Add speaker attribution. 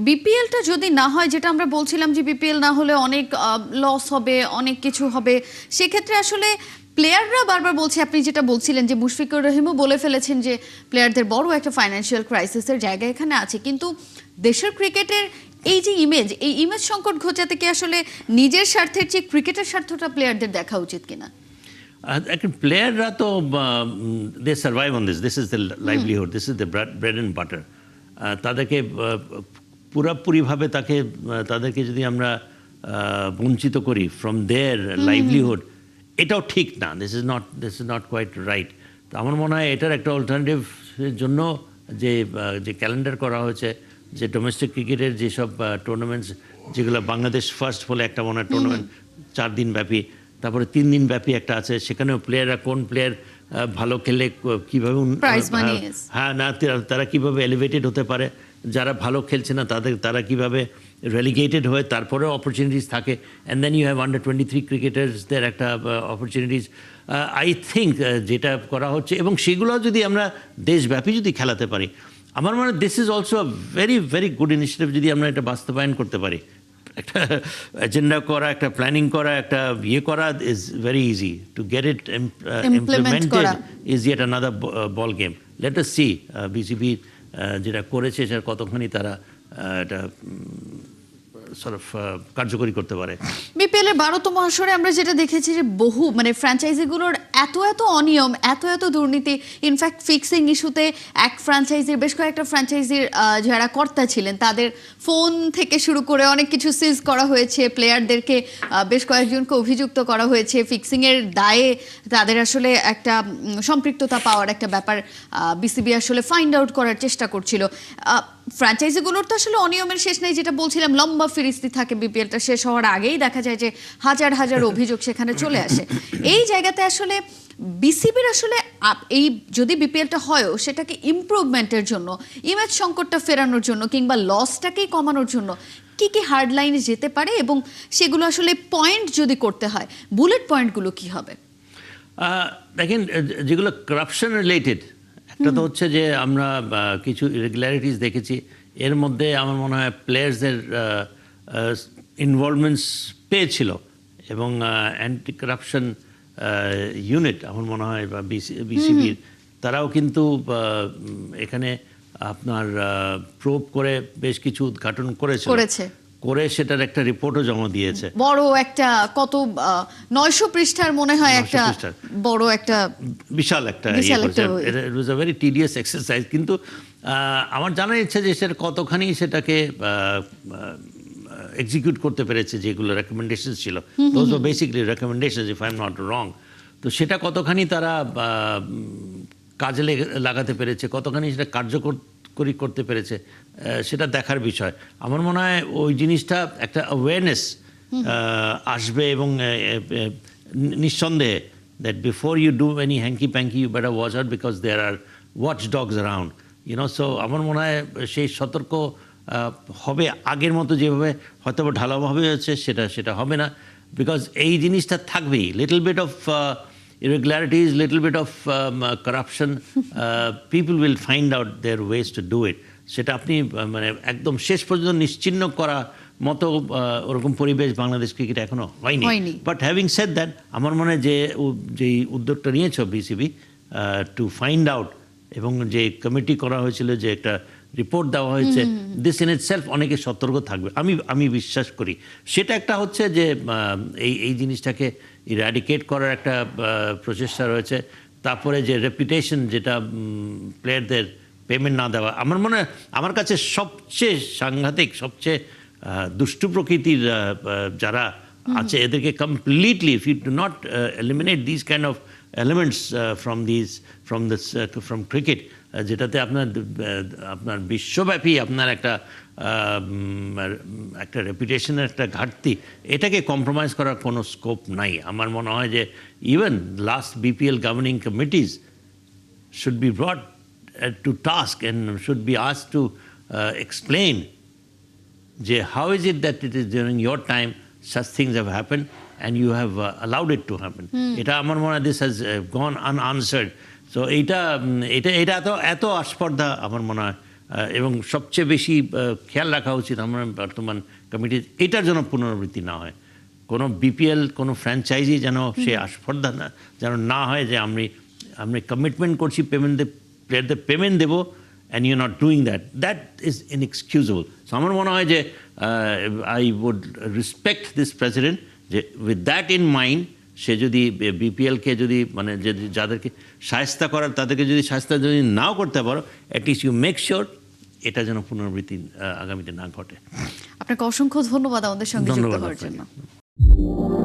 Speaker 1: বিপিএলটা যদি না হয়, যেটা আমরা বলছিলাম যে বিপিএল না হলে অনেক লস হবে, অনেক কিছু হবে, সেক্ষেত্রে আসলে প্লেয়াররা বারবার বলছে, আপনি যেটা বলছিলেন যে মুশফিকুর রহিমও বলে ফেলেছেন যে প্লেয়ারদের বড় একটা ফাইন্যান্সিয়াল ক্রাইসিসের জায়গা এখানে আছে, কিন্তু দেশের ক্রিকেটের এই যে এই ইমেজ সংকট ঘটাতে কি আসলে নিজের স্বার্থের চেয়ে ক্রিকেটের স্বার্থটা প্লেয়ারদের দেখা উচিত কিনা?
Speaker 2: প্লেয়াররা তো they survive on this is the livelihood, this is the bread and butter. তাদেরকে পুরোপুরিভাবে তাদেরকে যদি আমরা বঞ্চিত করি ফ্রম দেয়ার লাইভলিহুড, এটাও ঠিক না। This is not quite right. তো আমার মনে হয় এটার একটা অল্টারনেটিভের জন্য যে ক্যালেন্ডার করা হয়েছে, যে ডোমেস্টিক ক্রিকেটের যেসব টুর্নামেন্টস, যেগুলো বাংলাদেশ ফার্স্ট বলে একটা মনে হয় টুর্নামেন্ট 4 দিন ব্যাপী, তারপরে 3 দিন ব্যাপী একটা আছে, সেখানেও প্লেয়াররা কোন প্লেয়ার ভালো খেলে কীভাবে তারা কীভাবে এলিভেটেড হতে পারে, যারা ভালো খেলছে না তারা কীভাবে রেলিগেটেড হয়ে তারপরেও অপরচুনিটিস থাকে, and then you have under 23 ক্রিকেটার্সদের একটা অপরচুনিটিস। আই থিঙ্ক যেটা করা হচ্ছে, এবং সেগুলো যদি আমরা দেশব্যাপী যদি খেলাতে পারি, আমার মনে হয় this is also a very very good initiative. যদি আমরা এটা বাস্তবায়ন করতে পারি, একটা এজেন্ডা করা, একটা প্ল্যানিং করা, একটা করা is very easy. To get it implemented is yet another ball game. Let us see BCB যেটা করেছে সেটা কতখানি তারা এটা কার্যকরী করতে পারে।
Speaker 1: বিপিএল এর 12তম আসরে আমরা যেটা দেখেছি যে বহু ফ্র্যাঞ্চাইজিগুলোর এত অনিয়ম, এত দুর্নীতি, ইনফ্যাক্ট ফিক্সিং ইস্যুতে এক ফ্র্যাঞ্চাইজির, বেশ কয়েকটা ফ্র্যাঞ্চাইজির যারা কর্তা ছিলেন তাদের ফোন থেকে শুরু করে অনেক কিছু সিজ করা হয়েছে, প্লেয়ারদেরকে বেশ কয়েকজনকে অভিযুক্ত করা হয়েছে, ফিক্সিং এর দায়ে তাদের আসলে একটা সম্পৃক্ততা পাওয়ার একটা ব্যাপার বিসিবি আসলে ফাইন্ড আউট করার চেষ্টা করছিল। ফ্র্যাঞ্চাইজিগুলোর তো আসলে অনিয়মের শেষ নেই, যেটা বলছিলাম, লম্বা ফিরিস্তি থাকে। বিপিএলটা শেষ হওয়ার আগেই দেখা যায় যে হাজার হাজার অভিযোগ সেখানে চলে আসে। এই জায়গাতে আসলে বিসিবির আসলে এই যদি বিপিএলটা হয়ও, সেটাকে ইমপ্রুভমেন্টের জন্য, ইমেজ সংকটটা ফেরানোর জন্য, কিংবা লসটাকেই কমানোর জন্য কি কি হার্ড লাইনে যেতে পারে, এবং সেগুলো আসলে পয়েন্ট যদি করতে হয়, বুলেট পয়েন্টগুলো কি হবে?
Speaker 2: দেখেন, যেগুলো কারাপশন রিলেটেড, একটা তো হচ্ছে যে আমরা কিছু ইরেগুলারিটিস দেখেছি, এর মধ্যে আমার মনে হয় প্লেয়ার্সদের ইনভলভমেন্টস পেয়েছিল, এবং অ্যান্টি কারাপশন ইউনিট আমার মনে হয় বা বিসিবির, তারাও কিন্তু এখানে আপনার প্রোব করে বেশ কিছু উদ্ঘাটন করে সেটার একটা রিপোর্টও জমা দিয়েছে।
Speaker 1: বড় একটা কত 900 পৃষ্ঠার মনে হয় একটা বড় একটা বিশাল একটা
Speaker 2: ইট ওয়াজ আ ভেরি টিডিয়াস এক্সারসাইজ। কিন্তু আমার জানার ইচ্ছা যে সেটা কতখানি সেটাকে এক্সিকিউট করতে পেরেছে, যেগুলো রেকমেন্ডেশন ছিল, those were basically recommendations if I am not wrong. তো সেটা কতখানি তারা কাজে লাগাতে পেরেছে, কতখানি সেটা কার্যকরী করতে পেরেছে, সেটা দেখার বিষয়। আমার মনে হয় ওই জিনিসটা একটা অ্যাওয়ারনেস আসবে, এবং নিঃসন্দেহে that before you do any hanky panky you better watch out, because there are watch dogs around, so আমার মনে হয় সেই সতর্ক হবে। আগের মতো যেভাবে হয়তো ঢালাওভাবে হচ্ছে সেটা হবে না, বিকজ এই জিনিসটা থাকবেই। Little bit of irregularities, little bit of corruption, people will find out their ways to do it. সেটা আপনি একদম শেষ পর্যন্ত নিশ্চিহ্ন করা মতো ওরকম পরিবেশ বাংলাদেশ ক্রিকেটে এখনো হয়নি। বাট হ্যাভিং সেড দ্যাট, আমার মনে হয় যে উদ্যোগটা নিয়েছ বিসিবি টু ফাইন্ড আউট, এবং যে কমিটি করা হয়েছিল, যে একটা রিপোর্ট দেওয়া হয়েছে, দিস ইন ইটসেলফ অনেকে সতর্ক থাকবে আমি বিশ্বাস করি। সেটা একটা হচ্ছে যে এই জিনিসটাকে ইরাডিকেট করার একটা প্রচেষ্টা রয়েছে। তারপরে যে রেপুটেশন, যেটা প্লেয়ারদের পেমেন্ট না দেওয়া, আমার মনে হয় আমার কাছে সবচেয়ে সাংঘাতিক, সবচেয়ে দুষ্টু প্রকৃতির যারা আছে, এদেরকে completely, if you do not eliminate this kind of elements from cricket, যেটাতে আপনার বিশ্বব্যাপী আপনার একটা রেপুটেশনের একটা ঘাটতি, এটাকে কম্প্রোমাইজ করার কোনো স্কোপ নাই। আমার মনে হয় যে even last BPL governing committees should be brought to task and should be asked to explain যে how is it that it is during your time such things have happened and you have allowed it to happen. এটা আমার মনে হয় this has gone unanswered. So এটা এত আস্পর্ধা আমার মনে হয় এবং সবচেয়ে বেশি খেয়াল রাখা উচিত আমার বর্তমান কমিটির এটার জন্য পুনরাবৃত্তি না হয়, কোনো বিপিএল কোনো ফ্র্যাঞ্চাইজি যেন সে আস্পর্ধা না যেন না হয় যে আমি কমিটমেন্ট করছি প্লেয়ারদের পেমেন্ট দেবো and you not doing that is inexcusable. So আমার মনে হয় যে I would respect this president যে উইথ দ্যাট ইন মাইন্ড সে যদি বিপিএলকে যদি মানে যদি যাদেরকে শায়েস্তা করার তাদেরকে যদি শায়েস্তা যদি নাও করতে পারো, অ্যাটলিস্ট ইউ মেক শিওর এটা যেন পুনরাবৃত্তি আগামীতে না ঘটে।
Speaker 1: আপনাকে অসংখ্য ধন্যবাদ আমাদের সঙ্গে যুক্ত
Speaker 2: ধন্যবাদ
Speaker 1: হওয়ার
Speaker 2: আপনাকে।
Speaker 1: জন্য।